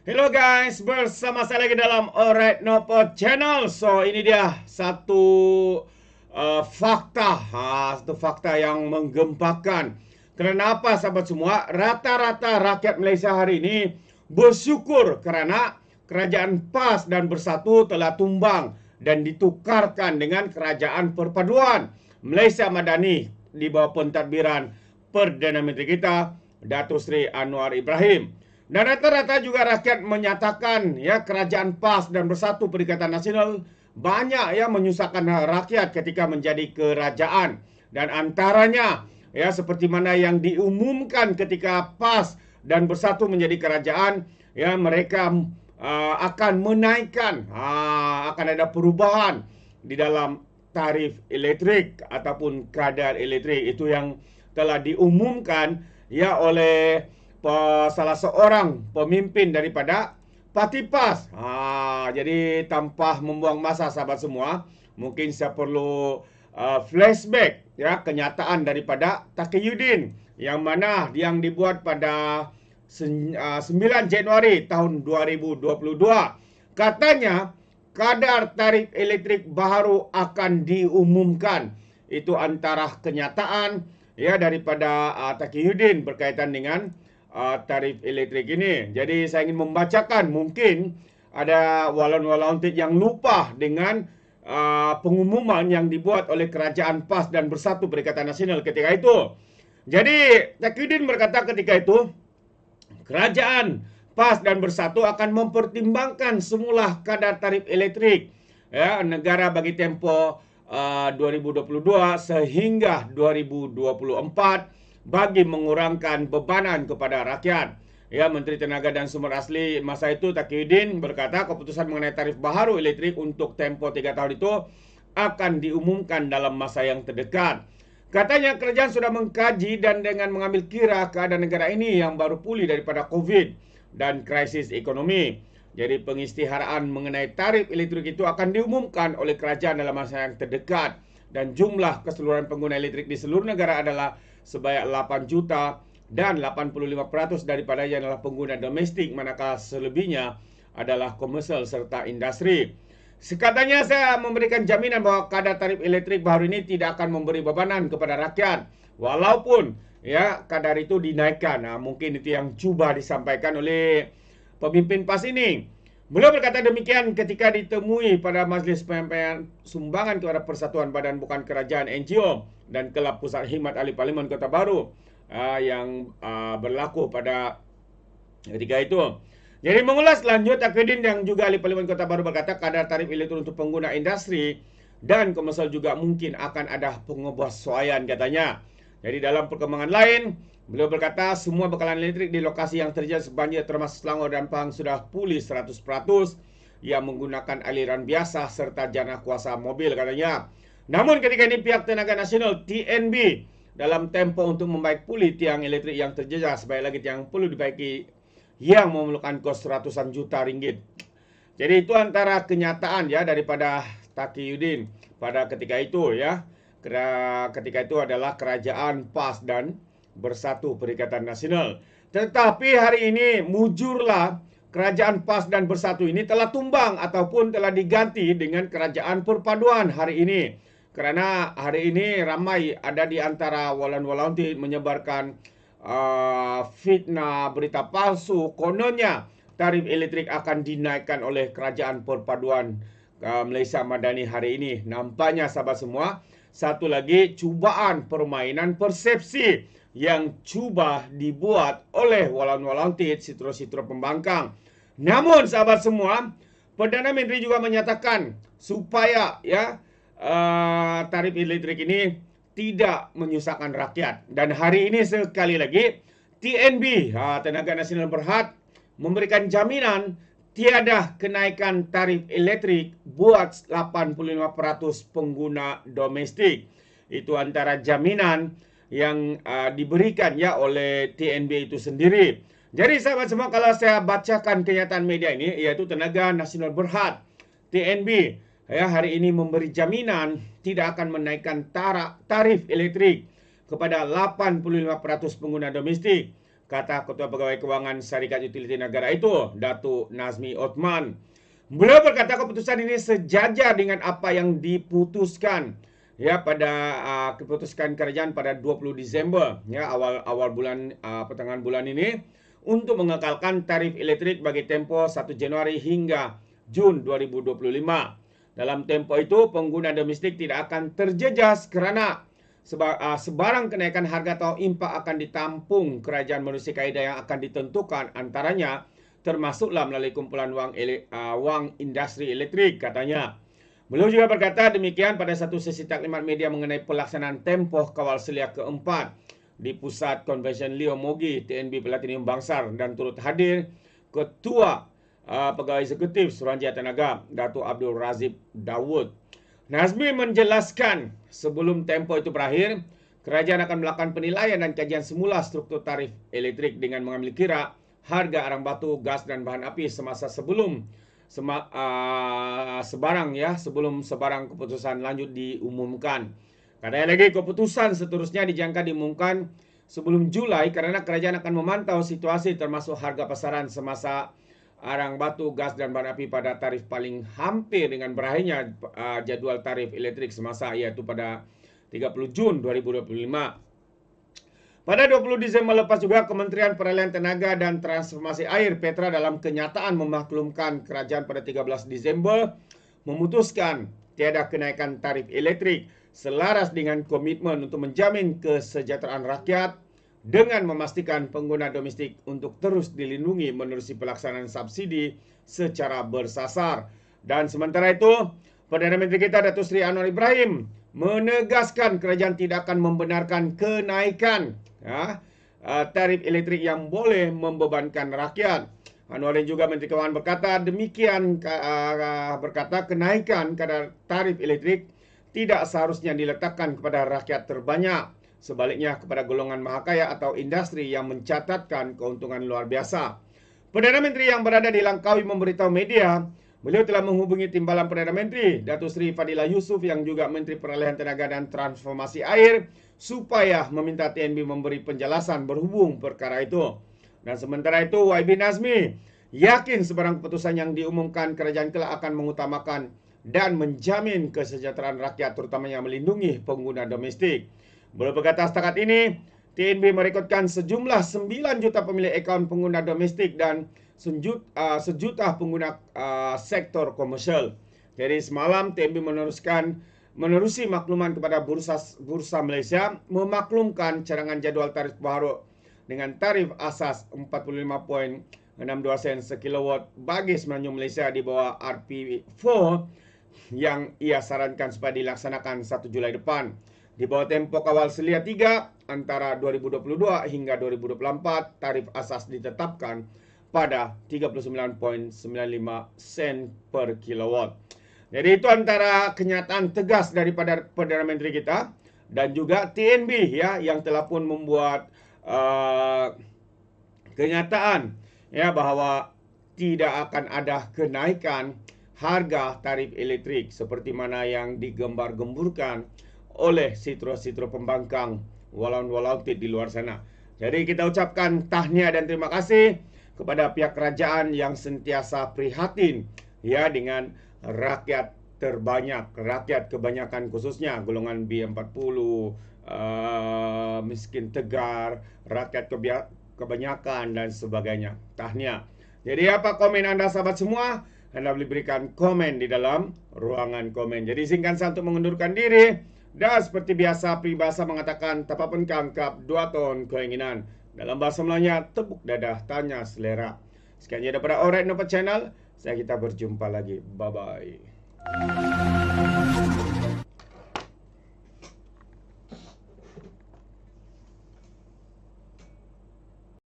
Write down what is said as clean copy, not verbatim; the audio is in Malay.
Hello guys, bersama saya lagi dalam Alright Nopo Channel. So ini dia satu fakta yang menggempakan. Kenapa sahabat semua? Rata-rata rakyat Malaysia hari ini bersyukur kerana kerajaan PAS dan Bersatu telah tumbang dan ditukarkan dengan kerajaan perpaduan Malaysia Madani di bawah pentadbiran Perdana Menteri kita, Datuk Seri Anwar Ibrahim. Dan rata-rata juga rakyat menyatakan ya kerajaan PAS dan Bersatu Perikatan Nasional banyak yang menyusahkan rakyat ketika menjadi kerajaan. Dan antaranya ya seperti mana yang diumumkan ketika PAS dan Bersatu menjadi kerajaan, ya mereka akan menaikkan, akan ada perubahan di dalam tarif elektrik ataupun kadar elektrik. Itu yang telah diumumkan ya oleh salah seorang pemimpin daripada Parti PAS. Jadi tanpa membuang masa sahabat semua, mungkin saya perlu flashback ya kenyataan daripada Taqiyuddin yang mana yang dibuat pada 9 Januari tahun 2022. Katanya kadar tarif elektrik baru akan diumumkan. Itu antara kenyataan ya daripada Taqiyuddin berkaitan dengan tarif elektrik ini. Jadi saya ingin membacakan, mungkin ada walaun-walaun yang lupa dengan pengumuman yang dibuat oleh kerajaan PAS dan Bersatu Perikatan Nasional ketika itu. Jadi Taqiyuddin berkata ketika itu, kerajaan PAS dan Bersatu akan mempertimbangkan semula kadar tarif elektrik ya negara bagi tempoh 2022 sehingga 2024 bagi mengurangkan bebanan kepada rakyat. Ya, Menteri Tenaga dan Sumber Asli masa itu Taqiyuddin berkata keputusan mengenai tarif baru elektrik untuk tempoh 3 tahun itu akan diumumkan dalam masa yang terdekat. Katanya kerajaan sudah mengkaji dan dengan mengambil kira keadaan negara ini yang baru pulih daripada COVID dan krisis ekonomi. Jadi pengisytiharaan mengenai tarif elektrik itu akan diumumkan oleh kerajaan dalam masa yang terdekat. Dan jumlah keseluruhan pengguna elektrik di seluruh negara adalah sebanyak 8 juta dan 85% daripadanya adalah pengguna domestik, manakala selebihnya adalah komersial serta industri. Sekatanya saya memberikan jaminan bahwa kadar tarif elektrik baru ini tidak akan memberi bebanan kepada rakyat walaupun ya kadar itu dinaikkan. Mungkin itu yang cuba disampaikan oleh pemimpin PAS ini. Beliau berkata demikian ketika ditemui pada majlis penyampaian sumbangan kepada Persatuan Badan Bukan Kerajaan NGO dan Kelab Pusat Khidmat Ahli Parlimen Kota Baru yang berlaku pada ketika itu. Jadi mengulas lanjut, Taqiyuddin yang juga Ahli Parlimen Kota Baru berkata kadar tarif elektrik untuk pengguna industri dan komersial juga mungkin akan ada pengesesuaian katanya. Jadi dalam perkembangan lain, beliau berkata semua bekalan elektrik di lokasi yang terjadi banjir termasuk Selangor dan Pahang sudah pulih 100% yang menggunakan aliran biasa serta jana kuasa mobil katanya. Namun ketika ini pihak Tenaga Nasional TNB dalam tempo untuk membaik pulih tiang elektrik yang terjejas, sebaik lagi tiang perlu dibaiki yang memerlukan kos ratusan juta ringgit. Jadi itu antara kenyataan ya daripada Taqiyuddin pada ketika itu ya. Ketika itu adalah kerajaan PAS dan Bersatu Perikatan Nasional. Tetapi hari ini mujurlah kerajaan PAS dan Bersatu ini telah tumbang ataupun telah diganti dengan kerajaan perpaduan hari ini. Kerana hari ini ramai ada di antara walaun-walaun menyebarkan fitnah, berita palsu. Kononnya tarif elektrik akan dinaikkan oleh kerajaan perpaduan Malaysia Madani hari ini. Nampaknya sahabat semua, satu lagi cubaan permainan persepsi yang cuba dibuat oleh walaun-walaun sitro-sitro pembangkang. Namun sahabat semua, Perdana Menteri juga menyatakan supaya ya tarif elektrik ini tidak menyusahkan rakyat. Dan hari ini sekali lagi TNB, Tenaga Nasional Berhad, memberikan jaminan tiada kenaikan tarif elektrik buat 85% pengguna domestik. Itu antara jaminan yang diberikan ya oleh TNB itu sendiri. Jadi sahabat semua, kalau saya bacakan kenyataan media ini, yaitu Tenaga Nasional Berhad, TNB, ya hari ini memberi jaminan tidak akan menaikkan tarif elektrik kepada 85% pengguna domestik. kata Ketua Pegawai Kewangan Syarikat Utiliti Negara itu, Datuk Nazmi Othman. Beliau berkata keputusan ini sejajar dengan apa yang diputuskan ya pada keputusan kerajaan pada 20 Disember ya awal bulan pertengahan bulan ini untuk mengekalkan tarif elektrik bagi tempoh 1 Januari hingga Jun 2025. Dalam tempoh itu pengguna domestik tidak akan terjejas kerana sebarang kenaikan harga atau impak akan ditampung kerajaan menerusi kaedah yang akan ditentukan, antaranya termasuklah melalui kumpulan wang industri elektrik, katanya. Beliau juga berkata demikian pada satu sesi taklimat media mengenai pelaksanaan tempoh kawal selia keempat di Pusat Konvensyen Leo Mogi TNB Platinum Bangsar, dan turut hadir Ketua Pegawai Eksekutif Suruhanjaya Tenaga Datuk Abdul Razib Daud. Nazmi menjelaskan sebelum tempoh itu berakhir, kerajaan akan melakukan penilaian dan kajian semula struktur tarif elektrik dengan mengambil kira harga arang batu, gas dan bahan api semasa sebelum sebarang keputusan lanjut diumumkan. Katanya lagi keputusan seterusnya dijangka diumumkan sebelum Julai kerana kerajaan akan memantau situasi termasuk harga pasaran semasa arang batu, gas dan bahan api pada tarif paling hampir dengan berakhirnya jadual tarif elektrik semasa, iaitu pada 30 Jun 2025. Pada 20 Disember lepas juga, Kementerian Peralihan Tenaga dan Transformasi Air Petra dalam kenyataan memaklumkan kerajaan pada 13 Disember memutuskan tiada kenaikan tarif elektrik selaras dengan komitmen untuk menjamin kesejahteraan rakyat dengan memastikan pengguna domestik untuk terus dilindungi menerusi pelaksanaan subsidi secara bersasar. Dan sementara itu, Perdana Menteri kita Datuk Seri Anwar Ibrahim menegaskan kerajaan tidak akan membenarkan kenaikan tarif elektrik yang boleh membebankan rakyat. Anwar juga Menteri Kewangan berkata demikian, berkata kenaikan kadar tarif elektrik tidak seharusnya diletakkan kepada rakyat terbanyak, sebaliknya kepada golongan mahakaya atau industri yang mencatatkan keuntungan luar biasa. Perdana Menteri yang berada di Langkawi memberitahu media, beliau telah menghubungi Timbalan Perdana Menteri Datuk Seri Fadilah Yusof yang juga Menteri Peralihan Tenaga dan Transformasi Air supaya meminta TNB memberi penjelasan berhubung perkara itu. Dan sementara itu, YB Nazmi yakin sebarang keputusan yang diumumkan kerajaan kelak akan mengutamakan dan menjamin kesejahteraan rakyat, terutamanya melindungi pengguna domestik. Beliau berkata setakat ini, TNB merekodkan sejumlah 9 juta pemilik akaun pengguna domestik dan sejuta pengguna sektor komersial. Jadi semalam TNB menerusi makluman kepada Bursa Malaysia memaklumkan cadangan jadual tarif baru dengan tarif asas 45.62 sen sekilowatt bagi Semenanjung Malaysia di bawah RP4 yang ia sarankan supaya dilaksanakan 1 Julai depan. Di bawah tempoh kawal selia 3 antara 2022 hingga 2024, tarif asas ditetapkan pada 39.95 sen per kilowatt. Jadi itu antara kenyataan tegas daripada Perdana Menteri kita dan juga TNB ya yang telah pun membuat kenyataan ya bahawa tidak akan ada kenaikan harga tarif elektrik seperti mana yang digembar-gemburkan oleh sitro-sitro pembangkang walaupun di luar sana. Jadi kita ucapkan tahniah dan terima kasih kepada pihak kerajaan yang sentiasa prihatin ya dengan rakyat terbanyak, rakyat kebanyakan khususnya golongan B40, miskin tegar, rakyat kebanyakan dan sebagainya. Tahniah. Jadi apa komen anda sahabat semua? Anda boleh berikan komen di dalam ruangan komen. Jadi izinkan saya untuk mengundurkan diri. Dan seperti biasa, peribahasa mengatakan tapapun kangkap 2 ton keinginan. Dalam bahasa Melayunya, tepuk dadah, tanya selera. Sekian saja daripada Alright Nopat Channel. Kita berjumpa lagi. Bye-bye.